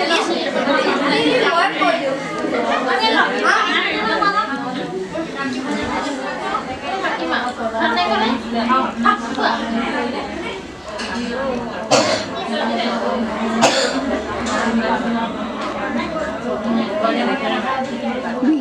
Hãy subscribe cho kênh Ghiền Mì Gõ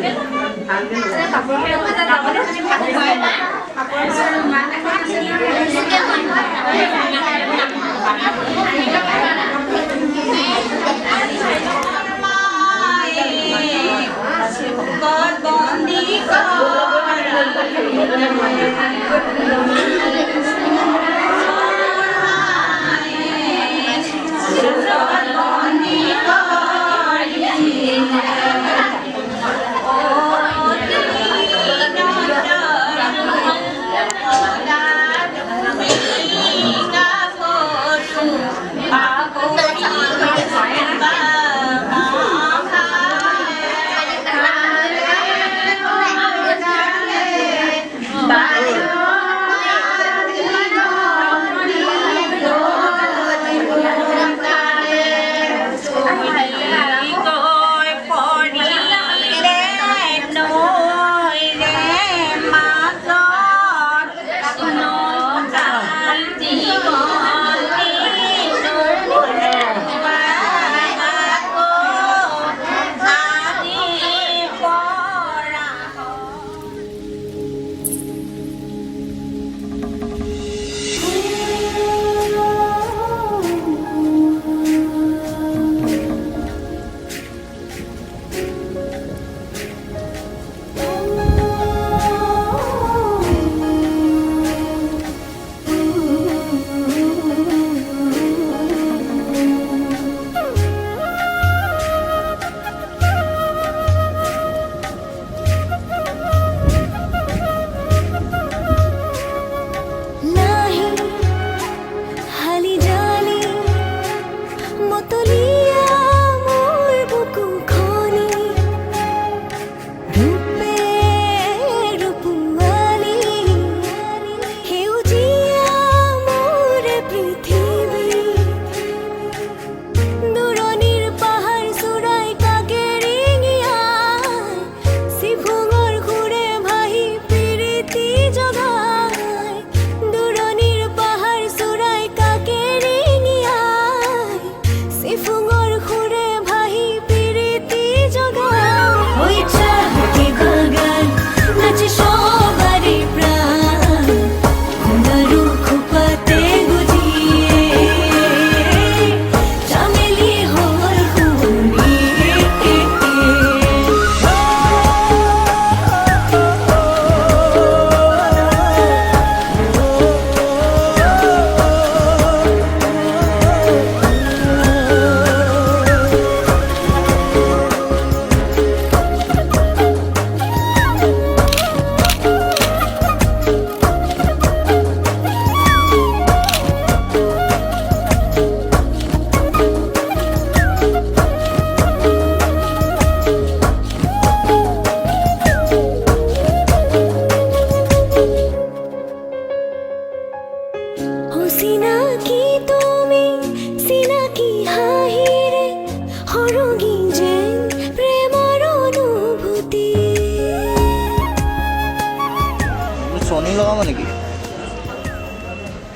để không bỏ lỡ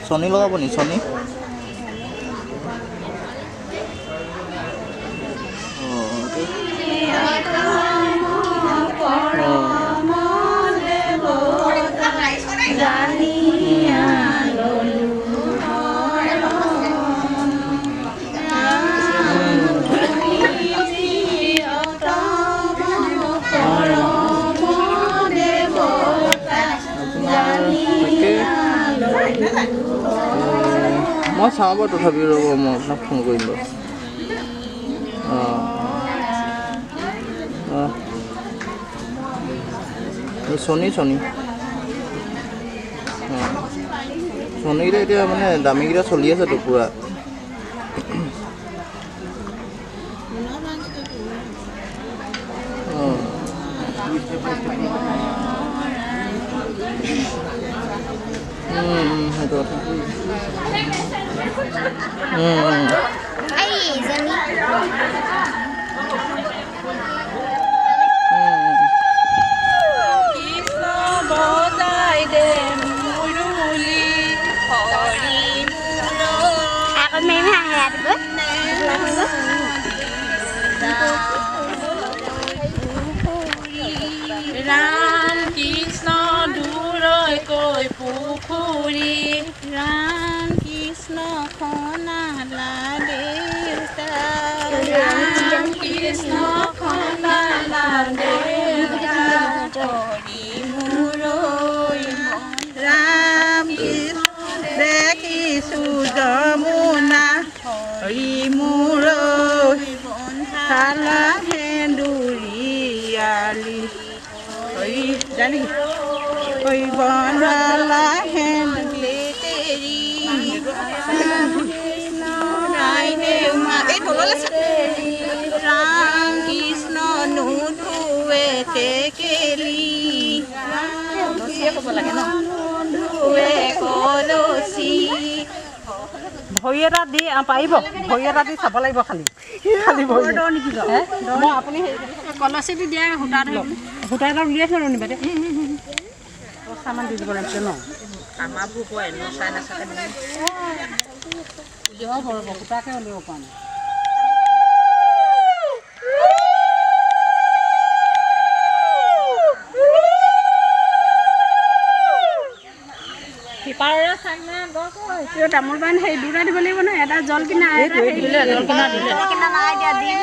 শনি লগাব নি শনি মই চাওঁ বাৰু তথাপি ৰ'ব মই আপোনাক ফোন কৰিম বাৰু শনি শনিকেইটা এতিয়া মানে দামীকেইটা চলি আছেতো পূৰা সেইটো কথা राम कृष्ण दूरैকৈ পুখুৰী राम कृष्ण खनाला देउता राम कृष्ण खनाला देउता हरि मुरै राम कृष्ण দেখিছো যমুনা হৰি মুरै থালা হেন্দুৰিয়ালি হৰি জানি कोई बनला है तेरी राम कृष्ण नुधुए टेकेली कलसी ভৰি এটা দি পাৰিব ভৰি এটা দি চাব লাগিব খালি খালি ভৰি নেকি মই আপুনি কলচীটো দিয়া সূতা এটা উলিয়াই থৈ নিবা দে সামান দি দিব লাগিব ন আমাৰ ভোক হয় ন চাই নাচাকে উলিয়াব পাৰিব সূতাকে উলিয়াব পৰা নাই সিপাৰে চাংনা গছ হয় তামোল পাণ সেই দুটা দিব লাগিব ন এটা জল কিনা এটা দিলে জল কিনা নাই দিয়া দিম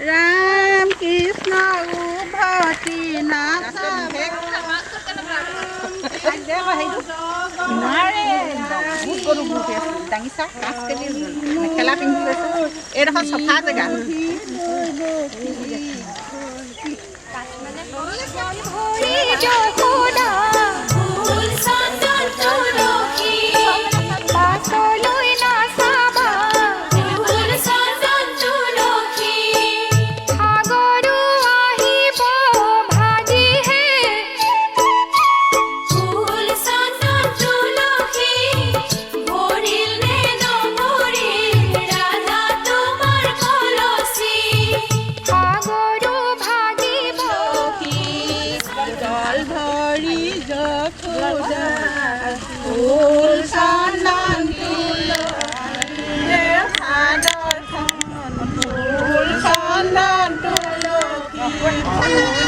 राम कृष्ण उभति नाथ मेखेला पिंधि এইডোখৰ চফা জেগা Bye.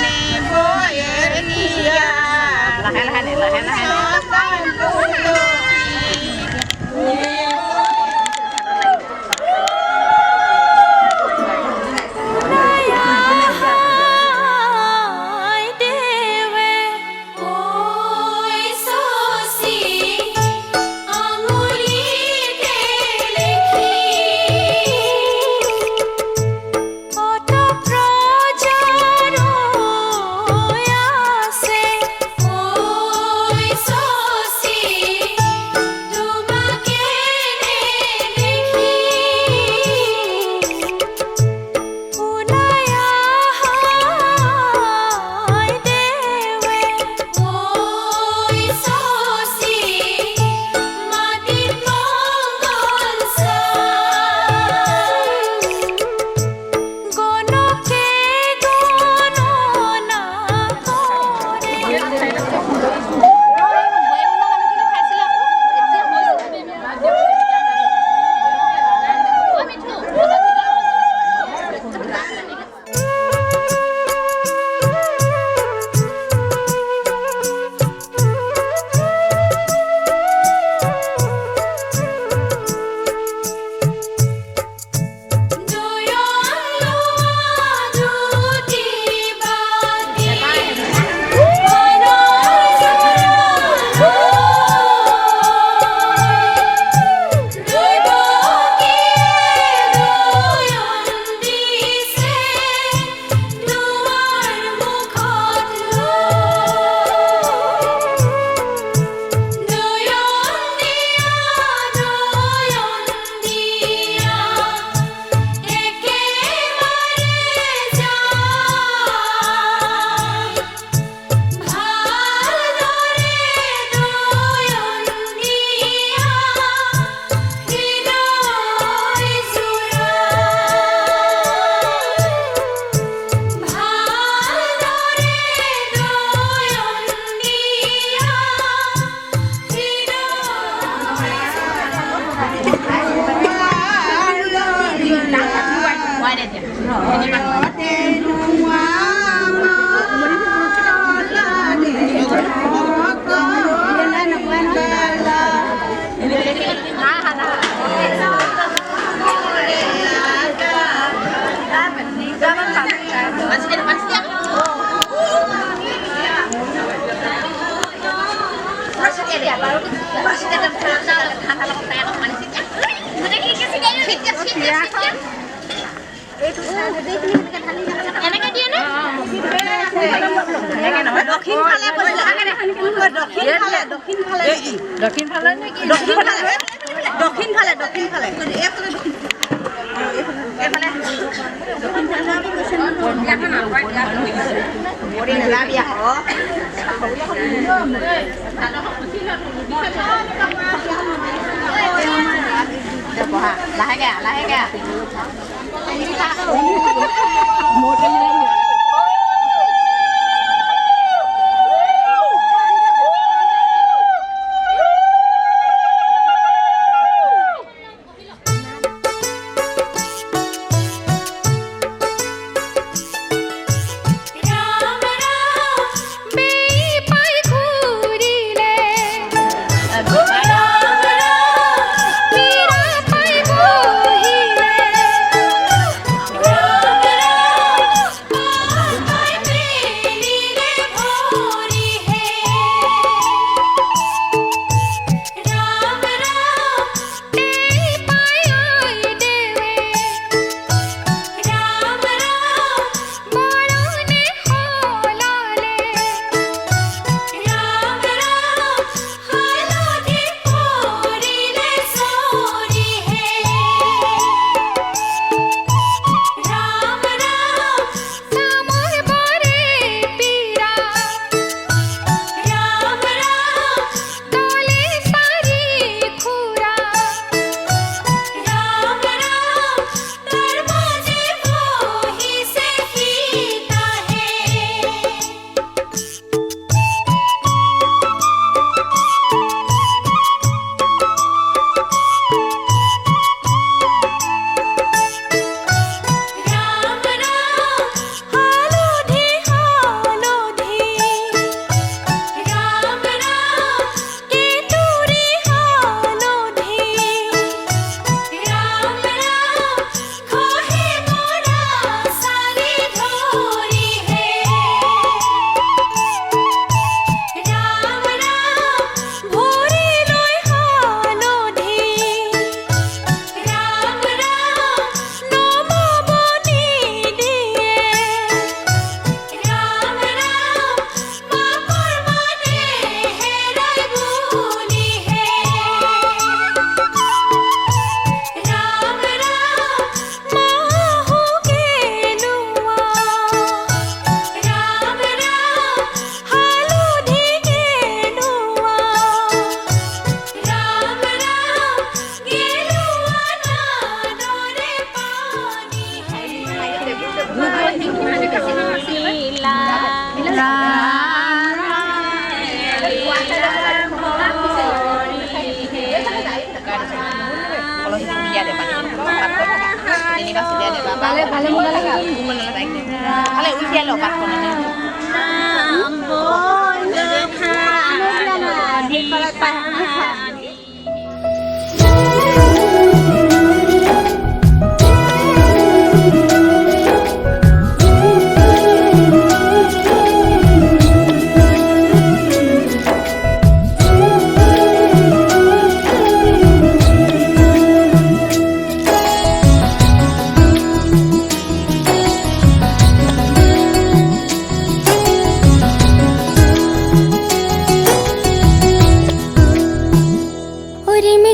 উঠিয়াই লওক পাতখন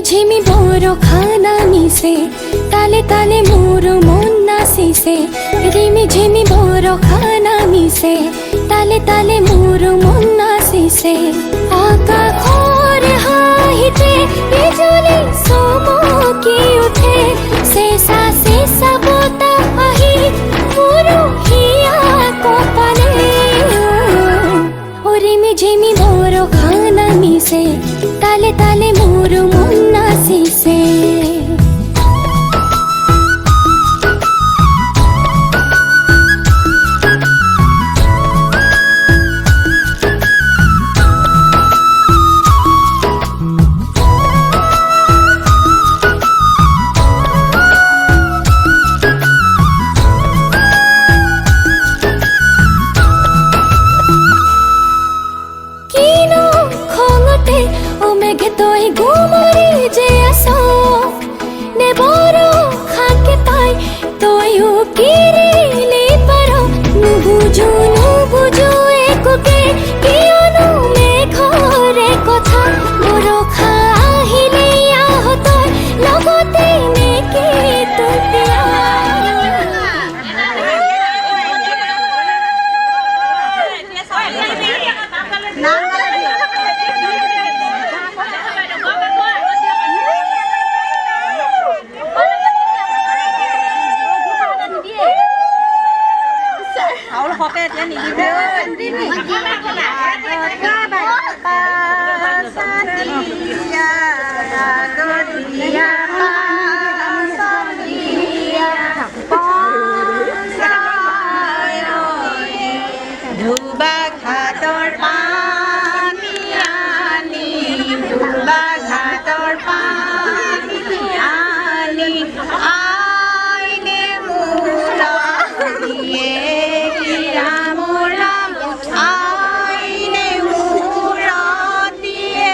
झिमी बोरो खाना मिसे ताले ताले मोरो मन नाचिसे रिमी झिमी बोरो खाना मिसे ताले ताले मोरो मन नाचिसे आकाशर हाहिते बिजुली चमकी उठे शेषा शेषा बताह आहि मोरो हिया कपाले रिमी झिमी बोरो खाना मिसे ताले ताले मोरो मन नाचिसे किनो खंगते ओ मेघे तोय गुमरी जे आसो ने बरो खाके ताई तोय किरिले पारो नुबुझु एकोके कियनो मेघरे कथा बरो खाहिले आहतो लगते नेके तुतिया ধুবা ঘাটৰ পানী আনি ধুবা ঘাটৰ পানী আনি আইনে মূৰতিয়ে কি ৰাম ৰাম আইনে মূৰতিয়ে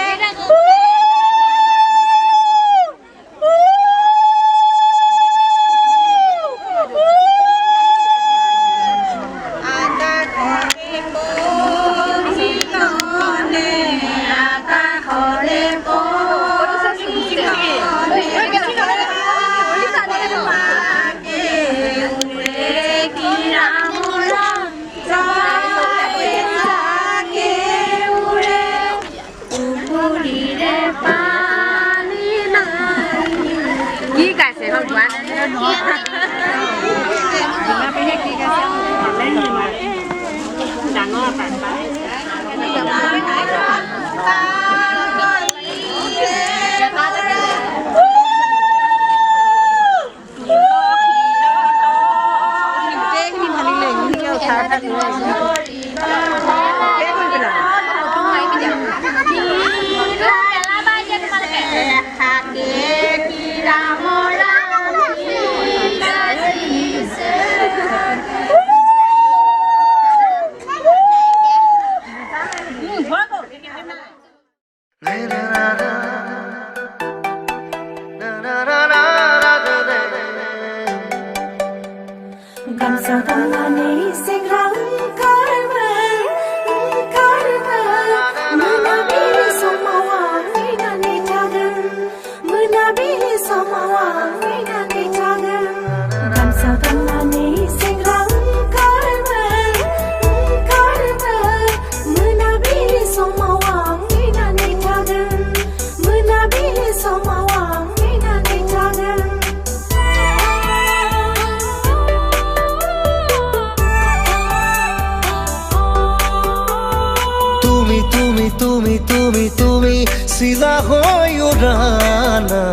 তুমি চিলা হৈ উৰানা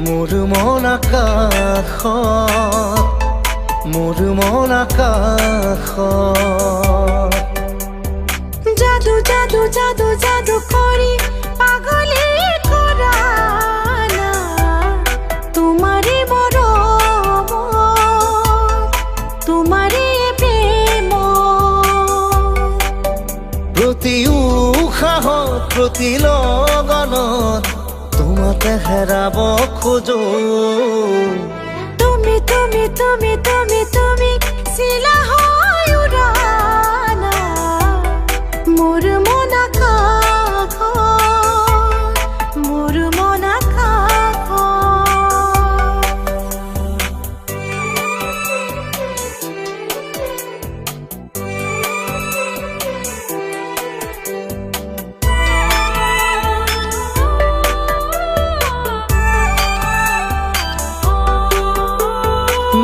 মোৰ মন আকাশত, মোৰ মন আকাশত। जादू जादू जादू जादू करी पागले करा ना तुम्हारे मरम तुम्हारे प्रेम প্ৰতি উশাহত প্ৰতি লগনত তোমাকে হেৰাব খোজো। তুমি তুমি তুমি তুমি তুমি চিলা হয় উড়ানা মোৰ মন আকাশত মোৰ মন আকাশত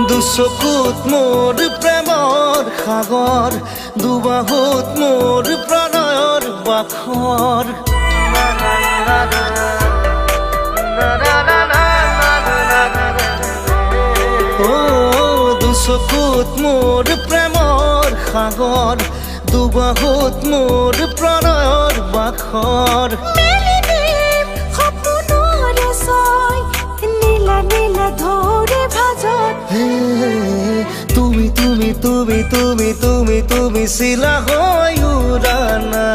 দুচকুত মোৰ প্ৰেমৰ সাগৰ, দুবাহুত মোৰ প্ৰণয়ৰ বাখৰ। ও দুচকুত মোৰ প্ৰেমৰ সাগৰ, দুবাহুত মোৰ প্ৰণয়ৰ বাখৰ। সপোনৰে ছয় নীলা নীলা ধৰে ভাজত হে, তুমি তুমি তুমি তুমি তুমি তুমি চিলা হৈ উৰানা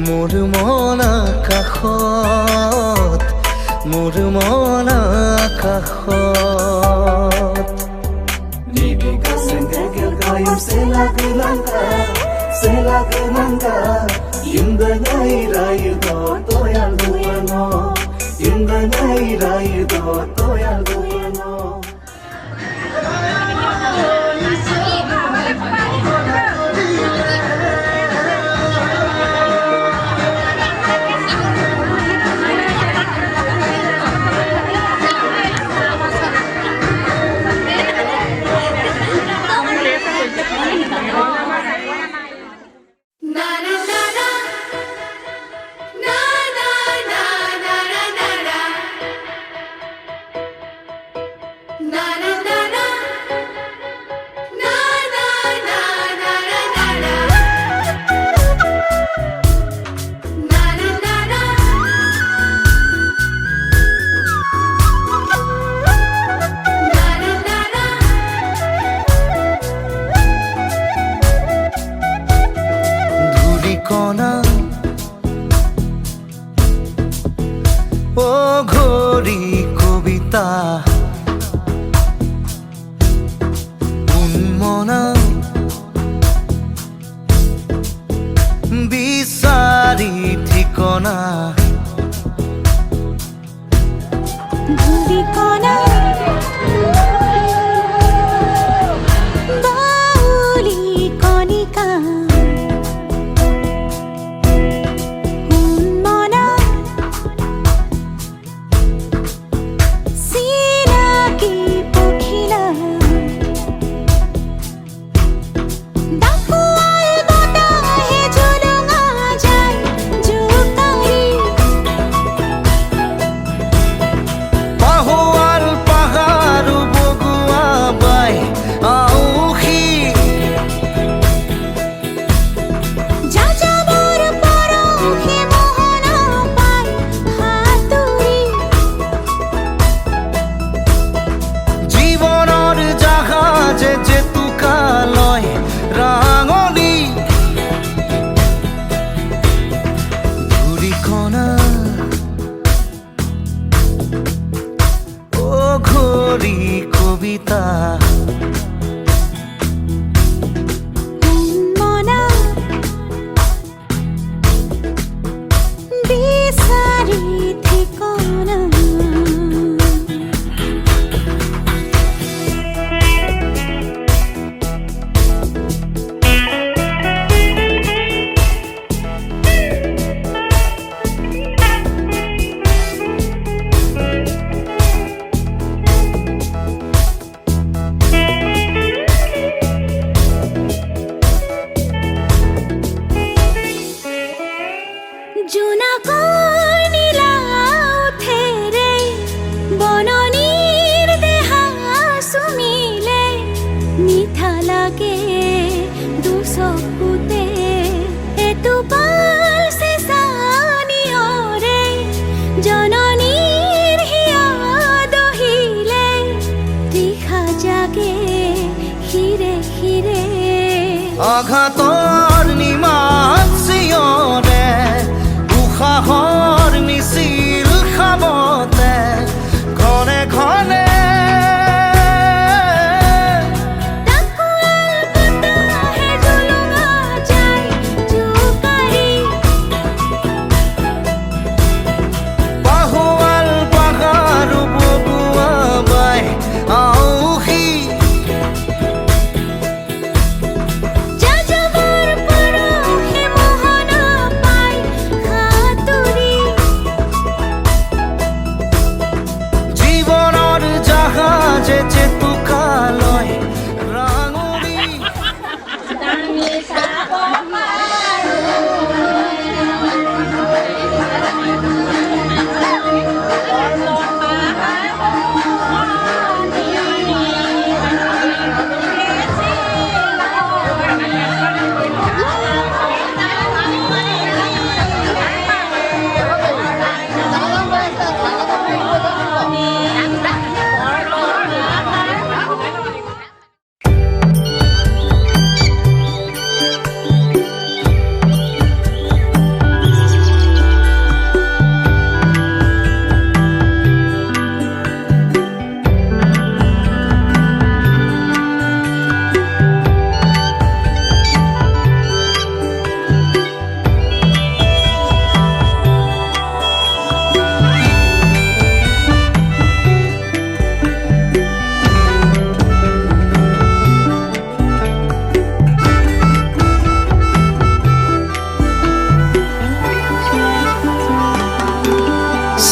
মোৰ মন আকাশত, মোৰ মন আকাশত। ধূলিকণা ও ঘড়ি কবিতা উন্মনা বিচাৰি ঠিকনা। ধূলিকণা বাউলি কণিকা উন্মনা চিনাকি পখিলা ডাকুৱাল বতাহে জুলুঙা যায় জোকাৰি আঘাতৰ নিমাত চিঞৰে উশাহৰ মিছিল খাবতে ঘনে ঘনে বাহুৱাল পাহাৰ বগুৱা বাই আউসী জীৱনৰ জাহাজে জেতুকালৈ ৰাঙলী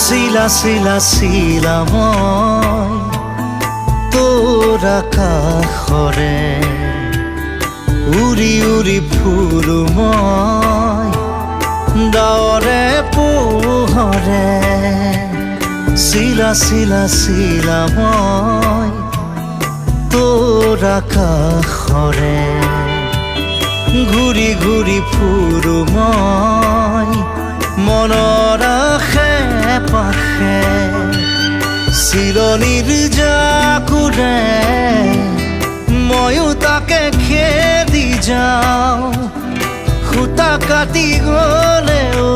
চিলা চিলা চিলা মই তোৰ আকাশৰে উৰি উৰি ফুৰো মই ডাৱৰে পোহৰে চিলা চিলা চিলা মই তোৰ আকাশৰে ঘূৰি ঘূৰি ফুৰো মই মনৰ আশে পাশে চিলনিৰ জাকুৰে ময়ো তাকে খেদি যাওঁ সূতা কাটি গ'লেও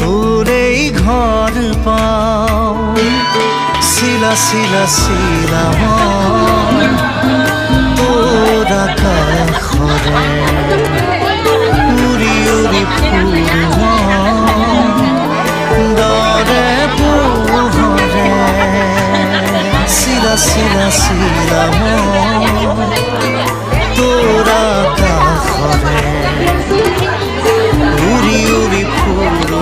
তোৰেই ঘৰ পাওঁ চিলা চিলা চিলা মই তোৰ আকাশৰে উৰি উৰি ফুৰো দৰে পোহৰে চিলা চিলা চিলা মই তোৰ আকাশৰে উৰি উৰি ফুৰো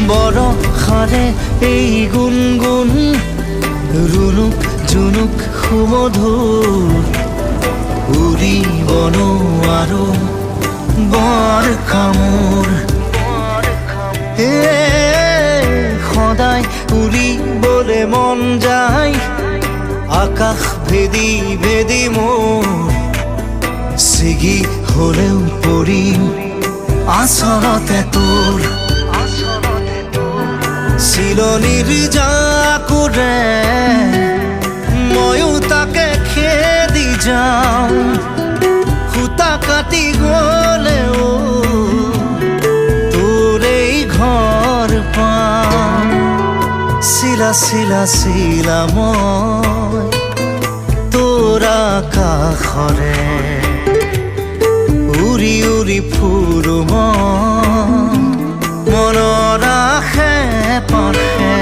বৰষাৰে এই গুণগুণ ৰুণুক জুনুক সুমধুৰ উৰিব নোৱাৰো বৰ কামোৰ সদায় উৰিবলে মন যায় আকাশ ভেদি ভেদি মোৰ ছিগি হলেও পৰিম আচলতে তোৰ চিলনিৰ জাকুৰে ময়ো তাকে খেদি যাওঁ সূতা কাটি গ'লেও তোৰেই ঘৰ পাওঁ চিলা চিলা চিলা মই তোৰ আকাশৰে উৰি উৰি ফুৰো মই মনৰ আশে পাশে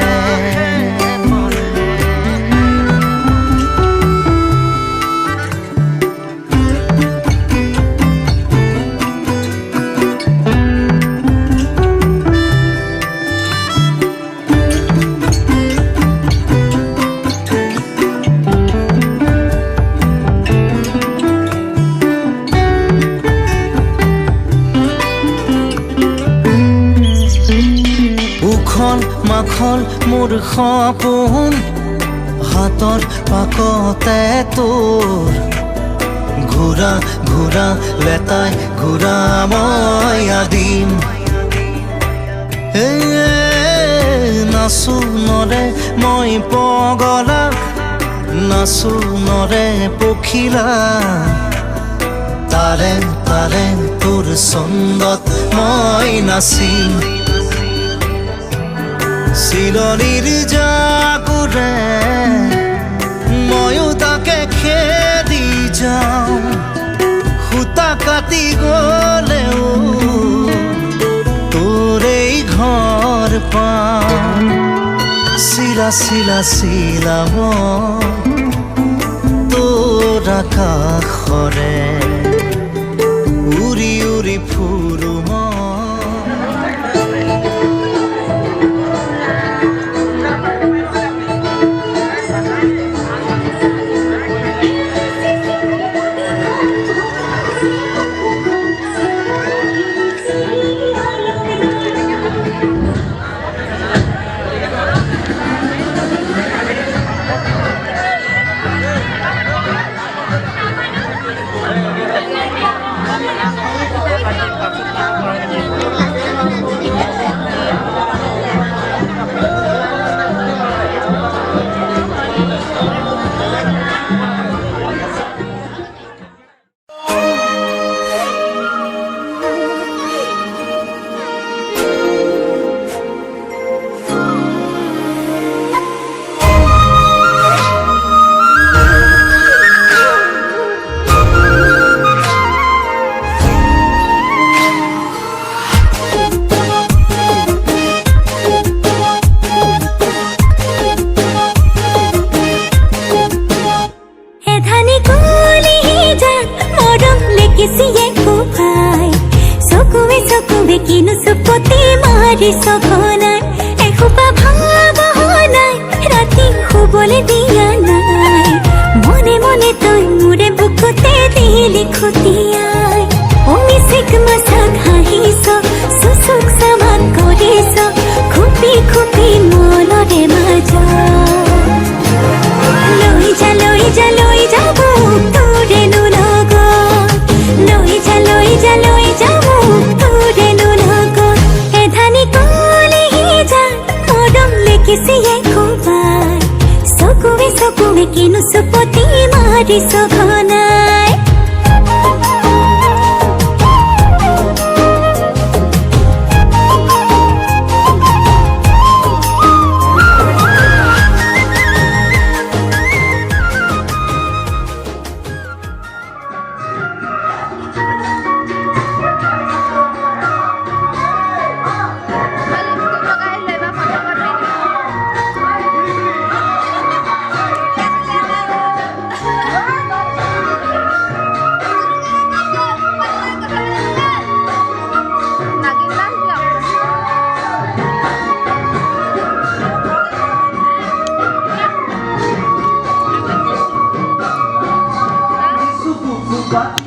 মাখল মোৰ সপোন হাতৰ পাকতে তোৰ ঘূৰা ঘূৰা লেতাই ঘূৰা মই আদিম নাচো নৰে মই পগলা নাচো নৰে পখিলা তাৰে তাৰে তোৰ ছন্দত মই নাচিম চিলনীৰ জাকুৰে ময়ো তাকে খেদি যাওঁ সূতা কাটি গ'লেও তোৰেই ঘৰ পাওঁ চিলা চিলা চিলা তোৰ আকাশৰে উৰি উৰি ফুৰো সখনাই এসোপা ভাবনাই ৰাতি শুবলৈ দিয়া নাই মনে মনে তই মোৰে বুকুতে দিলি খুটিয়াই অমিচিক মাছাক হাঁহিছ চুচুক চামান কৰিছ খুপি খুপি মনৰে মাজত লৈ যা লৈ যা লৈ যাব তোৰেনো লগত লৈ যা লৈ যা লৈ যাব তোৰেনো লগত এধানি কলিহি যা মৰম লেকিছিয়ে খুবাই চকুৱে চকুৱে কিনো চুপতি মাৰিছ ঘনাই What?